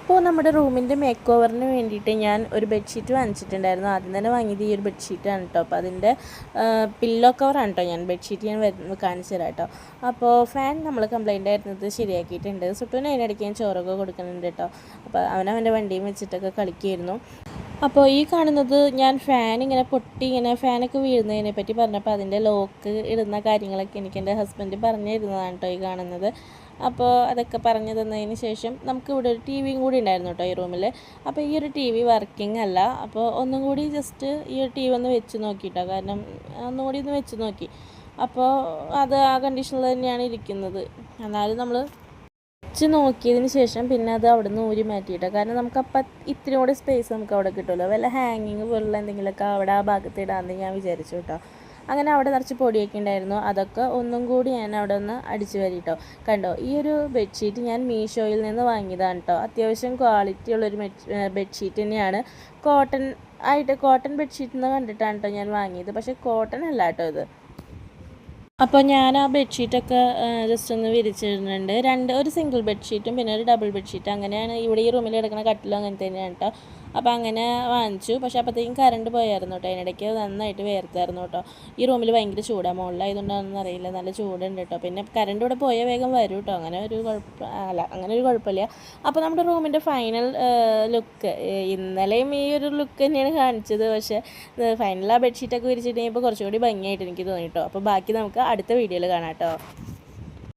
അപ്പോൾ നമ്മുടെ റൂമിൻ്റെ മേക്ക് ഓവറിന് വേണ്ടിയിട്ട് ഞാൻ ഒരു ബെഡ്ഷീറ്റ് വാങ്ങിച്ചിട്ടുണ്ടായിരുന്നു. ആദ്യം തന്നെ വാങ്ങിയത് ഈ ഒരു ബെഡ്ഷീറ്റാണ് കേട്ടോ. അപ്പോൾ അതിൻ്റെ പില്ലോ കവറാണ് കേട്ടോ. ഞാൻ ബെഡ്ഷീറ്റ് ഞാൻ കാണിച്ചു തരാം കേട്ടോ. അപ്പോൾ ഫാൻ നമ്മൾ കംപ്ലൈൻ്റ് ആയിരുന്നത് ശരിയാക്കിയിട്ടുണ്ട്. സുട്ടുവിന് അതിനിടയ്ക്ക് ഞാൻ ചോറൊക്കെ കൊടുക്കുന്നുണ്ട് കേട്ടോ. അപ്പോൾ അവനവൻ്റെ വണ്ടിയും വെച്ചിട്ടൊക്കെ കളിക്കുമായിരുന്നു. അപ്പോൾ ഈ കാണുന്നത് ഞാൻ ഫാൻ ഇങ്ങനെ പൊട്ടി ഇങ്ങനെ ഫാനൊക്കെ വീഴുന്നതിനെ പറ്റി പറഞ്ഞപ്പോൾ അതിൻ്റെ ലോക്ക് ഇടുന്ന കാര്യങ്ങളൊക്കെ എനിക്ക് എൻ്റെ ഹസ്ബൻഡ് പറഞ്ഞു തരുന്നതാണ് കേട്ടോ ഈ കാണുന്നത്. അപ്പോൾ അതൊക്കെ പറഞ്ഞു തന്നതിന് ശേഷം നമുക്ക് ഇവിടെ ഒരു ടി വിയും കൂടി ഉണ്ടായിരുന്നു കേട്ടോ ഈ റൂമിൽ. അപ്പോൾ ഈ ഒരു ടി വി വർക്കിംഗ് അല്ല. അപ്പോൾ ഒന്നും കൂടി ജസ്റ്റ് ഈ ഒരു ടി വി ഒന്ന് വെച്ച് നോക്കിയിട്ടോ, കാരണം ഒന്നും കൂടി ഒന്ന് വെച്ച് നോക്കി. അപ്പോൾ അത് ആ കണ്ടീഷനിൽ തന്നെയാണ് ഇരിക്കുന്നത്. എന്നാലും നമ്മൾ വെച്ച് നോക്കിയതിന് ശേഷം പിന്നെ അത് അവിടെ നിന്ന് ഊരി മാറ്റിയിട്ടോ, കാരണം നമുക്കപ്പം ഇത്തിരി കൂടി സ്പേസ് നമുക്ക് അവിടെ കിട്ടുമല്ലോ. വല്ല ഹാങ്ങിങ് പോലുള്ള എന്തെങ്കിലുമൊക്കെ അവിടെ ആ ഭാഗത്ത് ഇടാമെന്ന് ഞാൻ വിചാരിച്ചു കേട്ടോ. അങ്ങനെ അവിടെ നിറച്ച് പൊടിയൊക്കെ ഉണ്ടായിരുന്നു. അതൊക്കെ ഒന്നും കൂടി ഞാൻ അവിടെ ഒന്ന് അടിച്ചു വരിട്ടോ. കണ്ടോ, ഈ ഒരു ബെഡ്ഷീറ്റ് ഞാൻ മീഷോയിൽ നിന്ന് വാങ്ങിയതാണ് കേട്ടോ. അത്യാവശ്യം ക്വാളിറ്റി ഉള്ളൊരു ബെഡ്ഷീറ്റ് തന്നെയാണ്. കോട്ടൺ ബെഡ്ഷീറ്റ് എന്ന് കണ്ടിട്ടാണ് കേട്ടോ ഞാൻ വാങ്ങിയത്. പക്ഷേ കോട്ടൺ അല്ല കേട്ടോ ഇത്. അപ്പോൾ ഞാൻ ആ ബെഡ്ഷീറ്റൊക്കെ ജസ്റ്റ് ഒന്ന് വിരിച്ചിടുന്നുണ്ട്. ഒരു സിംഗിൾ ബെഡ്ഷീറ്റും പിന്നെ ഒരു ഡബിൾ ബെഡ്ഷീറ്റ്. അങ്ങനെയാണ് ഇവിടെ ഈ റൂമിൽ കിടക്കുന്ന കട്ടിലും അങ്ങനെ തന്നെയാണ് കേട്ടോ. അപ്പോൾ അങ്ങനെ വാങ്ങിച്ചു. പക്ഷേ അപ്പോഴത്തേക്കും കറണ്ട് പോയായിരുന്നു കേട്ടോ. അതിനിടയ്ക്ക് നന്നായിട്ട് വേർത്തായിരുന്നു കേട്ടോ. ഈ റൂമിൽ ഭയങ്കര ചൂടാണ്, മുകളിലായതുകൊണ്ടാണെന്ന് അറിയില്ല, നല്ല ചൂടുണ്ട് കേട്ടോ. പിന്നെ കറണ്ട് ഇവിടെ പോയാൽ വേഗം വരും കേട്ടോ. അങ്ങനെ ഒരു കുഴപ്പമില്ല. അപ്പോൾ നമ്മുടെ റൂമിൻ്റെ ഫൈനൽ ലുക്ക് ഇന്നലെയും ഈ ഒരു ലുക്ക് തന്നെയാണ് കാണിച്ചത്. പക്ഷേ ഫൈനൽ ആ ബെഡ്ഷീറ്റൊക്കെ വിരിച്ചിട്ട് കഴിഞ്ഞപ്പോൾ കുറച്ചുകൂടി ഭംഗിയായിട്ട് എനിക്ക് തോന്നി കേട്ടോ. അപ്പോൾ ബാക്കി നമുക്ക് അടുത്ത വീഡിയോയിൽ കാണാം കേട്ടോ.